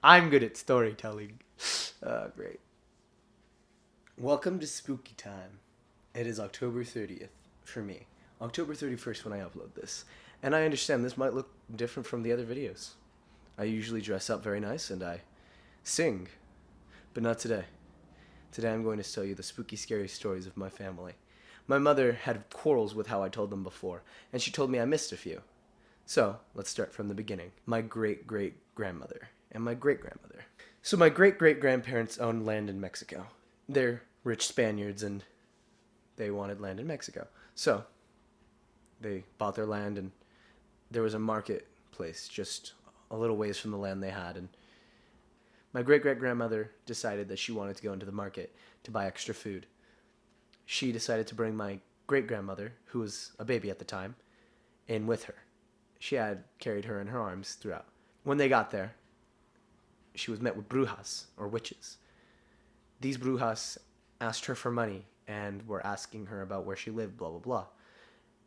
I'm good at storytelling. Great. Welcome to Spooky Time. It is October 30th for me. October 31st when I upload this. And I understand this might look different from the other videos. I usually dress up very nice and I sing, but not today. Today I'm going to tell you the spooky, scary stories of my family. My mother had quarrels with how I told them before, and she told me I missed a few. So, let's start from the beginning. My great-great-grandmother and my great-grandmother. So my great-great-grandparents owned land in Mexico. They're rich Spaniards and they wanted land in Mexico. So, they bought their land and there was a marketplace just a little ways from the land they had, and my great-great-grandmother decided that she wanted to go into the market to buy extra food. She decided to bring my great-grandmother, who was a baby at the time, in with her. She had carried her in her arms throughout. When they got there, she was met with brujas, or witches. These brujas asked her for money and were asking her about where she lived, blah, blah, blah.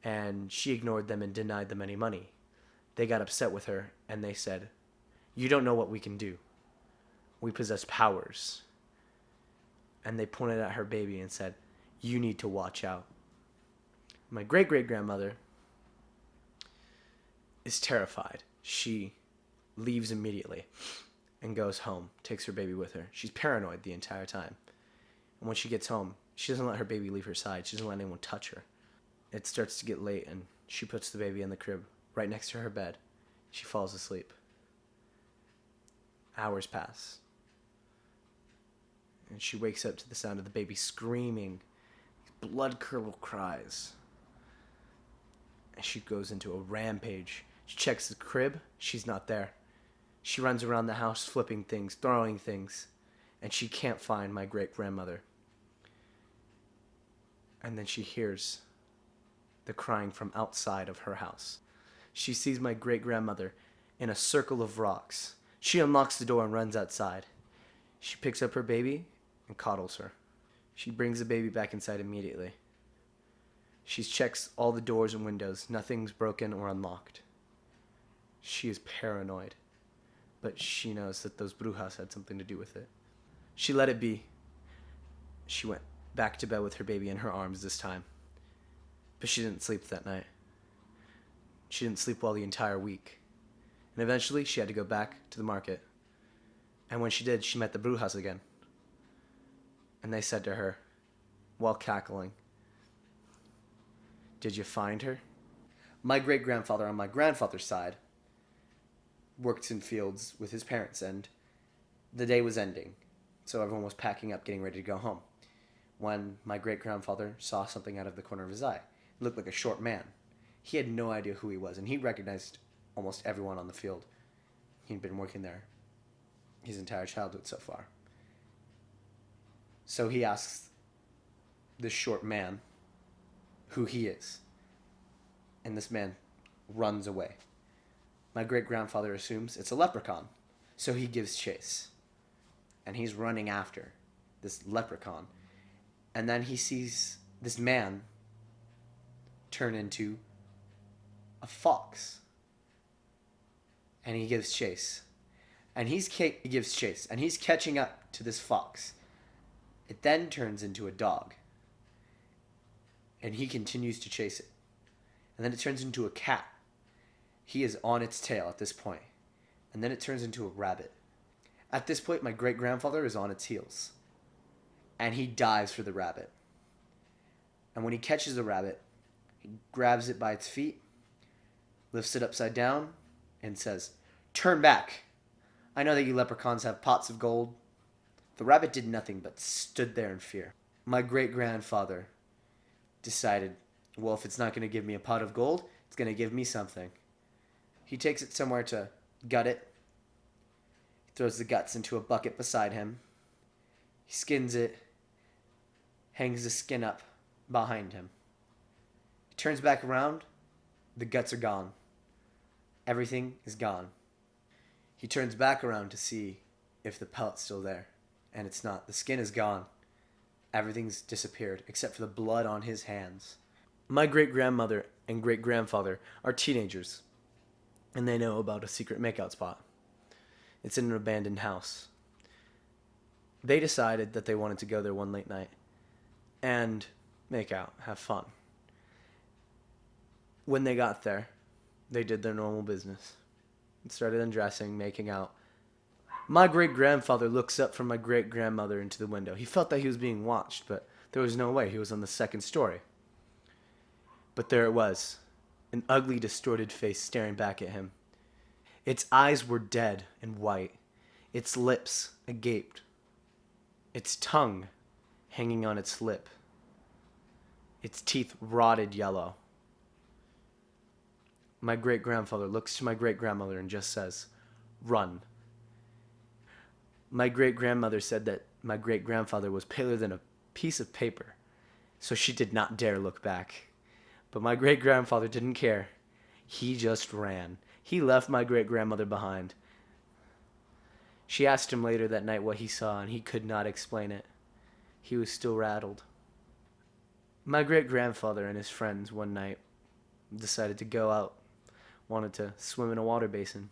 And she ignored them and denied them any money. They got upset with her and they said, "You don't know what we can do. We possess powers." And they pointed at her baby and said, "You need to watch out." My great-great-grandmother is terrified. She leaves immediately and goes home, takes her baby with her. She's paranoid the entire time. And when she gets home, she doesn't let her baby leave her side. She doesn't let anyone touch her. It starts to get late and she puts the baby in the crib right next to her bed. She falls asleep. Hours pass. And she wakes up to the sound of the baby screaming, blood-curdled cries. And she goes into a rampage. She checks the crib. She's not there. She runs around the house flipping things, throwing things, and she can't find my great-grandmother. And then she hears the crying from outside of her house. She sees my great-grandmother in a circle of rocks. She unlocks the door and runs outside. She picks up her baby and coddles her. She brings the baby back inside immediately. She checks all the doors and windows. Nothing's broken or unlocked. She is paranoid, but she knows that those brujas had something to do with it. She let it be. She went back to bed with her baby in her arms this time. But she didn't sleep that night. She didn't sleep well the entire week. And eventually she had to go back to the market. And when she did, she met the brujas again. And they said to her, while cackling, "Did you find her?" My great-grandfather on my grandfather's side worked in fields with his parents, and the day was ending. So everyone was packing up, getting ready to go home, when my great-grandfather saw something out of the corner of his eye. It looked like a short man. He had no idea who he was, and he recognized almost everyone on the field. He'd been working there his entire childhood so far. So he asks this short man who he is, and this man runs away. My great-grandfather assumes it's a leprechaun, so he gives chase, and he's running after this leprechaun, and then he sees this man turn into a fox, and he gives chase, and he gives chase, and he's catching up to this fox. It then turns into a dog, and he continues to chase it, and then it turns into a cat. He is on its tail at this point, and then it turns into a rabbit. At this point, my great-grandfather is on its heels, and he dives for the rabbit. And when he catches the rabbit, he grabs it by its feet, lifts it upside down, and says, "Turn back. I know that you leprechauns have pots of gold." The rabbit did nothing but stood there in fear. My great-grandfather decided, well, if it's not going to give me a pot of gold, it's going to give me something. He takes it somewhere to gut it. He throws the guts into a bucket beside him. He skins it, hangs the skin up behind him. He turns back around. The guts are gone. Everything is gone. He turns back around to see if the pellet's still there, and it's not. The skin is gone. Everything's disappeared except for the blood on his hands. My great-grandmother and great-grandfather are teenagers, and they know about a secret makeout spot. It's in an abandoned house. They decided that they wanted to go there one late night and make out, have fun. When they got there, they did their normal business and started undressing, making out. My great-grandfather looks up from my great-grandmother into the window. He felt that he was being watched, but there was no way. He was on the second story. But there it was, an ugly, distorted face staring back at him. Its eyes were dead and white, its lips agaped, its tongue hanging on its lip, its teeth rotted yellow. My great-grandfather looks to my great-grandmother and just says, "Run." My great-grandmother said that my great-grandfather was paler than a piece of paper, so she did not dare look back. But my great-grandfather didn't care. He just ran. He left my great-grandmother behind. She asked him later that night what he saw, and he could not explain it. He was still rattled. My great-grandfather and his friends one night decided to go out, wanted to swim in a water basin.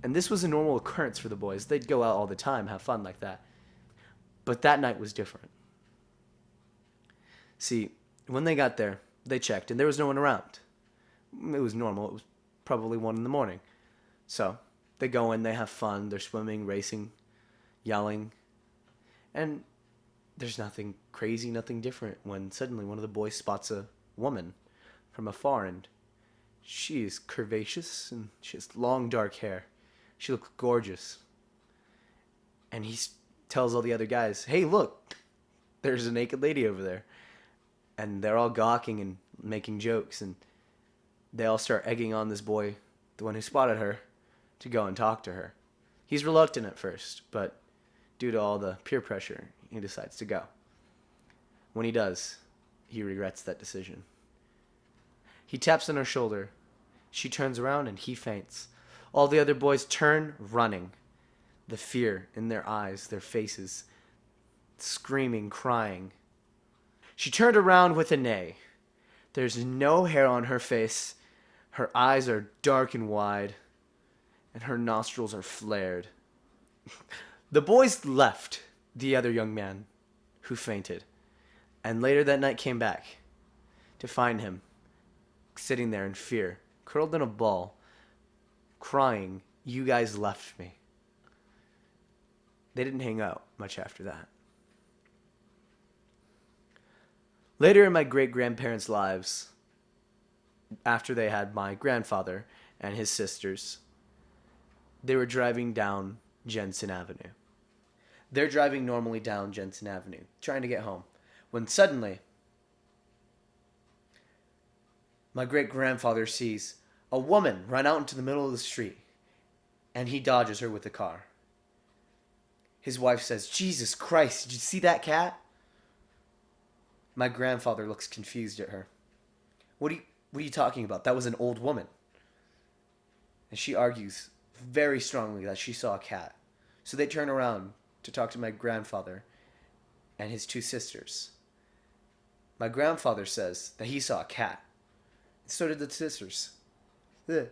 And this was a normal occurrence for the boys. They'd go out all the time, have fun like that. But that night was different. See, when they got there, they checked, and there was no one around. It was normal. It was probably 1 a.m. So they go in, they have fun, they're swimming, racing, yelling. And there's nothing crazy, nothing different when suddenly one of the boys spots a woman from afar, and she is curvaceous, and she has long dark hair. She looks gorgeous. And he tells all the other guys, "Hey, look, there's a naked lady over there." And they're all gawking and making jokes, and they all start egging on this boy, the one who spotted her, to go and talk to her. He's reluctant at first, but due to all the peer pressure, he decides to go. When he does, he regrets that decision. He taps on her shoulder. She turns around and he faints. All the other boys turn, running. The fear in their eyes, their faces, screaming, crying. She turned around with a neigh. There's no hair on her face. Her eyes are dark and wide, and her nostrils are flared. The boys left the other young man who fainted, and later that night came back to find him sitting there in fear, curled in a ball, crying, "You guys left me." They didn't hang out much after that. Later in my great-grandparents' lives, after they had my grandfather and his sisters, they were driving down Jensen Avenue. They're driving normally down Jensen Avenue, trying to get home, when suddenly my great-grandfather sees a woman run out into the middle of the street, and he dodges her with the car. His wife says, "Jesus Christ, did you see that cat?" My grandfather looks confused at her. What are you talking about? That was an old woman." And she argues very strongly that she saw a cat. So they turn around to talk to my grandfather and his two sisters. My grandfather says that he saw a cat. And so did the sisters. Ugh.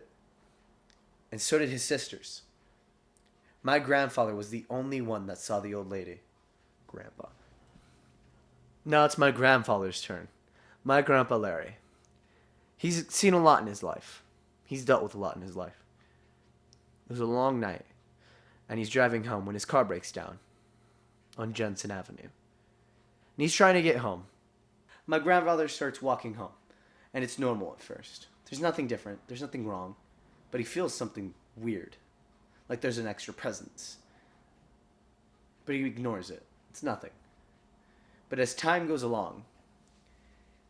And so did his sisters. My grandfather was the only one that saw the old lady. Grandpa. Now it's my grandfather's turn. My grandpa Larry. He's seen a lot in his life. He's dealt with a lot in his life. It was a long night, and he's driving home when his car breaks down on Jensen Avenue. And he's trying to get home. My grandfather starts walking home, and it's normal at first. There's nothing different. There's nothing wrong. But he feels something weird, like there's an extra presence. But he ignores it. It's nothing. But as time goes along,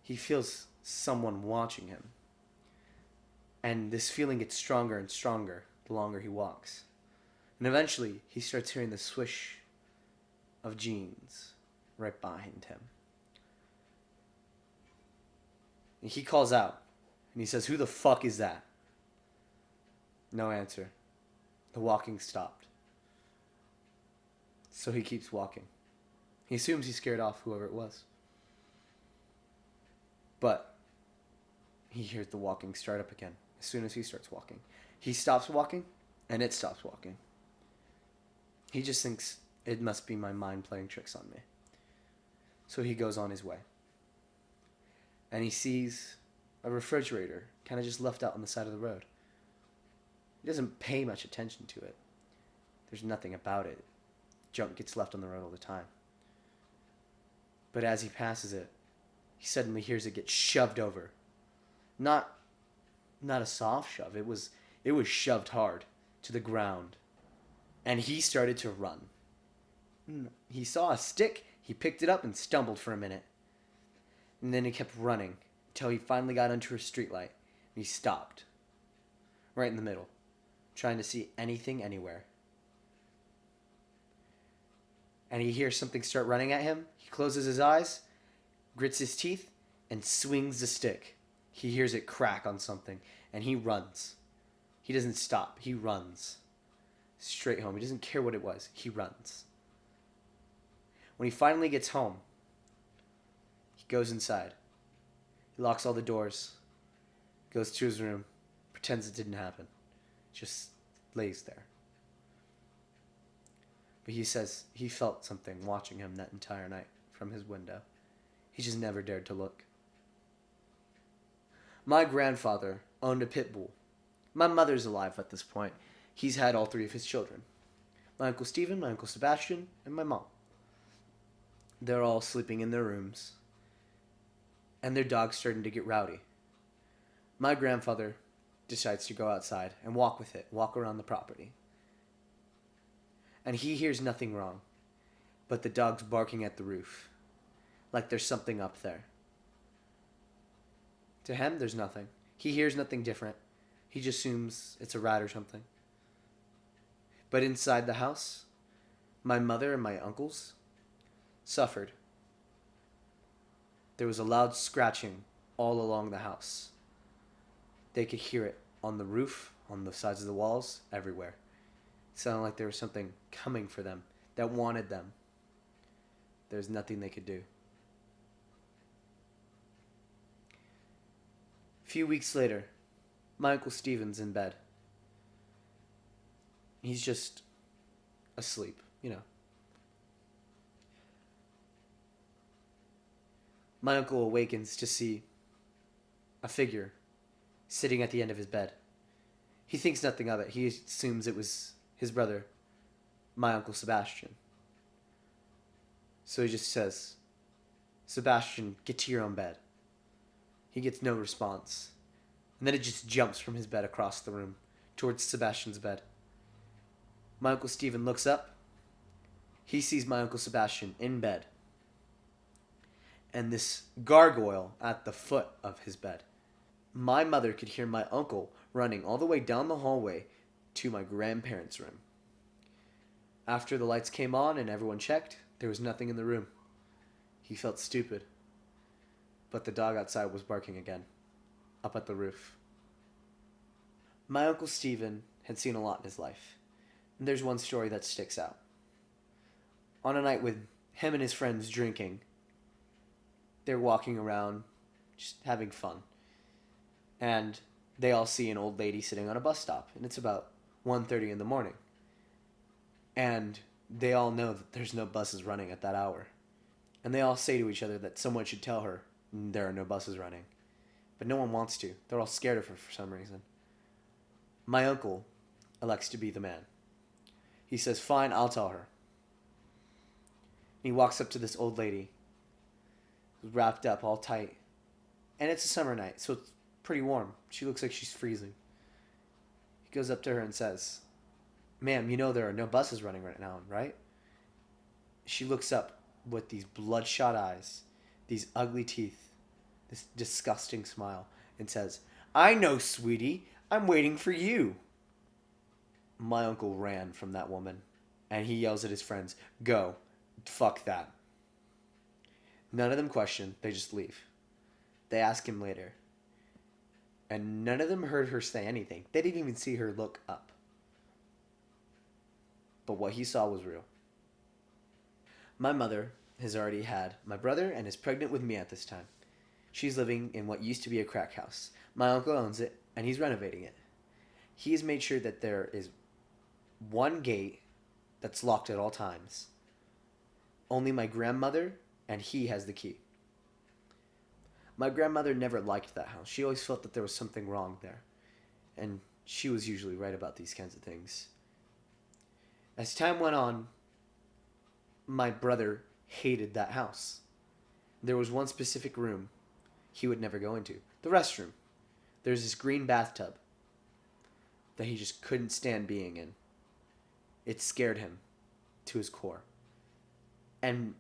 he feels someone watching him. And this feeling gets stronger and stronger the longer he walks. And eventually, he starts hearing the swish of jeans right behind him. And he calls out, and he says, "Who the fuck is that?" No answer. The walking stopped. So he keeps walking. He assumes he scared off whoever it was. But he hears the walking start up again as soon as he starts walking. He stops walking, and it stops walking. He just thinks it must be my mind playing tricks on me. So he goes on his way. And he sees a refrigerator kind of just left out on the side of the road. He doesn't pay much attention to it. There's nothing about it. Junk gets left on the road all the time. But as he passes it, he suddenly hears it get shoved over. Not a soft shove. It was shoved hard to the ground. And he started to run. He saw a stick, he picked it up and stumbled for a minute. And then he kept running until he finally got onto a streetlight. And he stopped. Right in the middle. Trying to see anything anywhere. And he hears something start running at him. He closes his eyes, grits his teeth, and swings the stick. He hears it crack on something, and he runs. He doesn't stop. He runs. Straight home. He doesn't care what it was. He runs. When he finally gets home, he goes inside. He locks all the doors, goes to his room, pretends it didn't happen. Just lays there. But he says he felt something watching him that entire night from his window. He just never dared to look. My grandfather owned a pit bull. My mother's alive at this point. He's had all three of his children. My Uncle Stephen, my Uncle Sebastian, and my mom. They're all sleeping in their rooms. And their dog's starting to get rowdy. My grandfather decides to go outside and walk with it, walk around the property. And he hears nothing wrong, but the dog's barking at the roof, like there's something up there. To him, there's nothing. He hears nothing different. He just assumes it's a rat or something. But inside the house, my mother and my uncles suffered. There was a loud scratching all along the house. They could hear it on the roof, on the sides of the walls, everywhere. It sounded like there was something coming for them that wanted them. There's nothing they could do. A few weeks later, my Uncle Stephen's in bed. He's just asleep, My uncle awakens to see a figure sitting at the end of his bed. He thinks nothing of it. He assumes it was his brother, my Uncle Sebastian. So he just says, "Sebastian, get to your own bed." He gets no response. And then it just jumps from his bed across the room towards Sebastian's bed. My Uncle Stephen looks up. He sees my Uncle Sebastian in bed. And this gargoyle at the foot of his bed. My mother could hear my uncle running all the way down the hallway to my grandparents' room. After the lights came on and everyone checked, there was nothing in the room. He felt stupid. But the dog outside was barking again, up at the roof. My Uncle Stephen had seen a lot in his life. And there's one story that sticks out. On a night with him and his friends drinking, they're walking around, just having fun. And they all see an old lady sitting on a bus stop. And it's about 1:30 in the morning. And they all know that there's no buses running at that hour. And they all say to each other that someone should tell her there are no buses running. But no one wants to. They're all scared of her for some reason. My uncle elects to be the man. He says, "Fine, I'll tell her." He walks up to this old lady, wrapped up all tight. And it's a summer night, so it's pretty warm. She looks like she's freezing. He goes up to her and says, "Ma'am, you know there are no buses running right now, right?" She looks up with these bloodshot eyes, these ugly teeth, this disgusting smile, and says, "I know, sweetie. I'm waiting for you." My uncle ran from that woman, and he yells at his friends, "Go. Fuck that." None of them question. They just leave. They ask him later. And none of them heard her say anything. They didn't even see her look up. But what he saw was real. My mother has already had my brother and is pregnant with me at this time. She's living in what used to be a crack house. My uncle owns it, and he's renovating it. He has made sure that there is one gate that's locked at all times. Only my grandmother and he has the key. My grandmother never liked that house. She always felt that there was something wrong there. And she was usually right about these kinds of things. As time went on, my brother hated that house. There was one specific room he would never go into, the restroom. There's this green bathtub that he just couldn't stand being in. It scared him to his core. And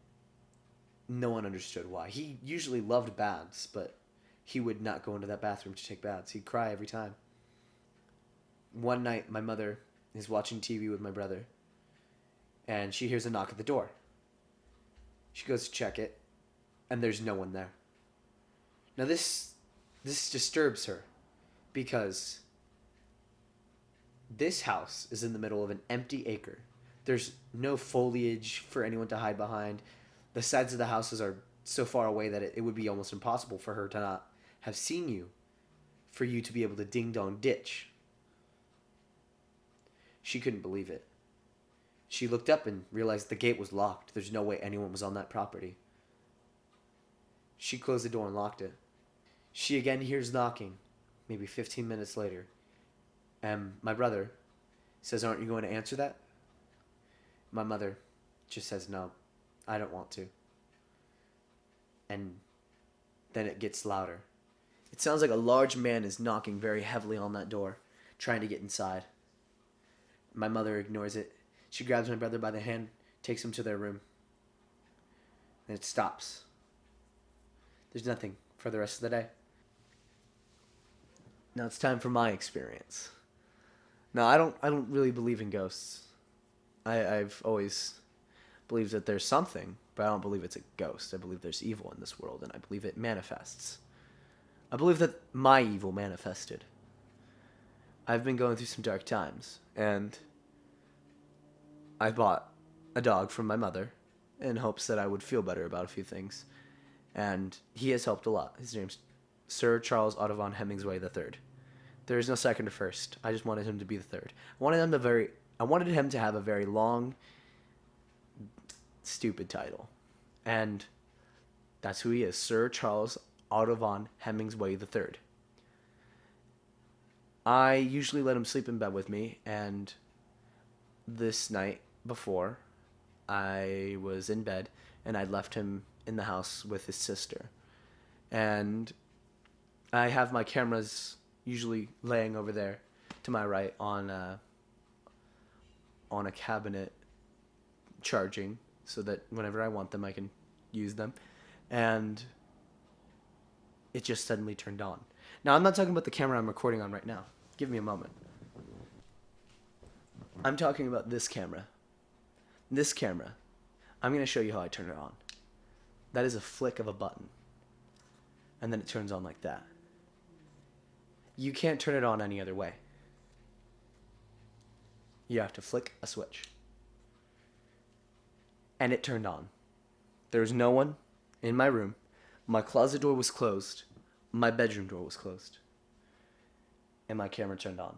no one understood why. He usually loved baths, but he would not go into that bathroom to take baths. He'd cry every time. One night, my mother is watching TV with my brother, and she hears a knock at the door. She goes to check it, and there's no one there. Now this disturbs her, because this house is in the middle of an empty acre. There's no foliage for anyone to hide behind. The sides of the houses are so far away that it would be almost impossible for her to not have seen you, for you to be able to ding-dong ditch. She couldn't believe it. She looked up and realized the gate was locked. There's no way anyone was on that property. She closed the door and locked it. She again hears knocking, maybe 15 minutes later. And my brother says, "Aren't you going to answer that?" My mother just says, "No, I don't want to." And then it gets louder. It sounds like a large man is knocking very heavily on that door, trying to get inside. My mother ignores it. She grabs my brother by the hand, takes him to their room. And it stops. There's nothing for the rest of the day. Now it's time for my experience. Now I don't really believe in ghosts. I've always believed that there's something, but I don't believe it's a ghost. I believe there's evil in this world, and I believe it manifests. I believe that my evil manifested. I've been going through some dark times, and I bought a dog from my mother in hopes that I would feel better about a few things. And he has helped a lot. His name's Sir Charles Audubon Hemingway III. There is no second or first. I just wanted him to be the third. I wanted him to have a very long, stupid title. And that's who he is, Sir Charles Audubon Hemingway III. I usually let him sleep in bed with me, and this night before, I was in bed, and I'd left him in the house with his sister. And I have my cameras usually laying over there to my right on a cabinet charging, so that whenever I want them I can use them. And it just suddenly turned on. Now I'm not talking about the camera I'm recording on right now. Give me a moment. I'm talking about this camera. This camera. I'm going to show you how I turn it on. That is a flick of a button. And then it turns on like that. You can't turn it on any other way. You have to flick a switch. And it turned on. There was no one in my room. My closet door was closed. My bedroom door was closed. And my camera turned on.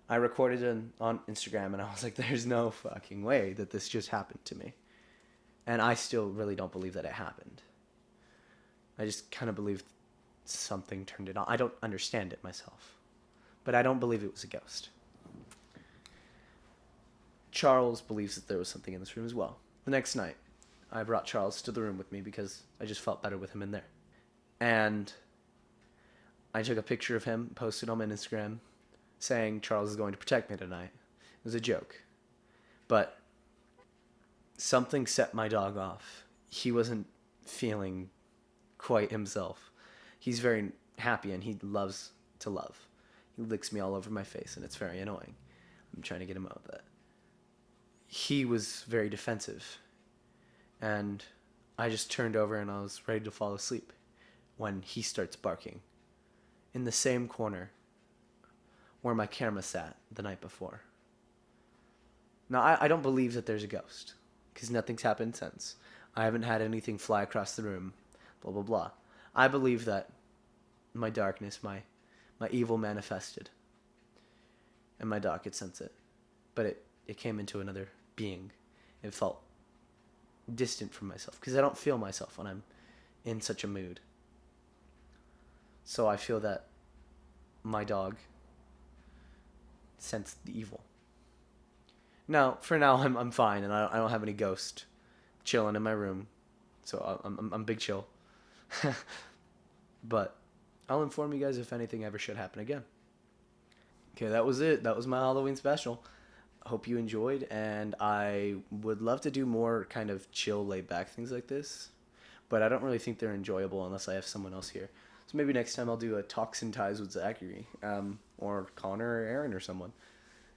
I recorded it on Instagram, and I was like, there's no fucking way that this just happened to me. And I still really don't believe that it happened. I just kind of believe something turned it on. I don't understand it myself. But I don't believe it was a ghost. Charles believes that there was something in this room as well. The next night, I brought Charles to the room with me because I just felt better with him in there. And I took a picture of him, posted on my Instagram, saying Charles is going to protect me tonight. It was a joke. But something set my dog off. He wasn't feeling quite himself. He's very happy, and he loves to love. He licks me all over my face, and it's very annoying. I'm trying to get him out of that. He was very defensive. And I just turned over and I was ready to fall asleep when he starts barking in the same corner where my camera sat the night before. Now, I don't believe that there's a ghost, because nothing's happened since. I haven't had anything fly across the room, blah, blah, blah. I believe that my darkness, my evil manifested, and my dog could sense it. But it came into another being. It felt distant from myself because I don't feel myself when I'm in such a mood. So I feel that my dog sensed the evil. Now, for now, I'm fine, and I don't have any ghost chilling in my room, so I'm big chill. But I'll inform you guys if anything ever should happen again. Okay, that was it. That was my Halloween special. Hope you enjoyed, and I would love to do more kind of chill, laid back things like this, but I don't really think they're enjoyable unless I have someone else here. So maybe next time I'll do a Talks and Ties with Zachary, or Connor or Aaron or someone.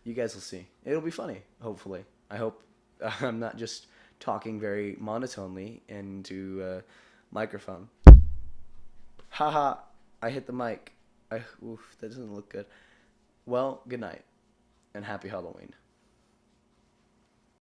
You guys will see. It'll be funny, hopefully. I hope I'm not just talking very monotonely into a microphone. Haha, I hit the mic. Oof, that doesn't look good. Well, good night, and happy Halloween.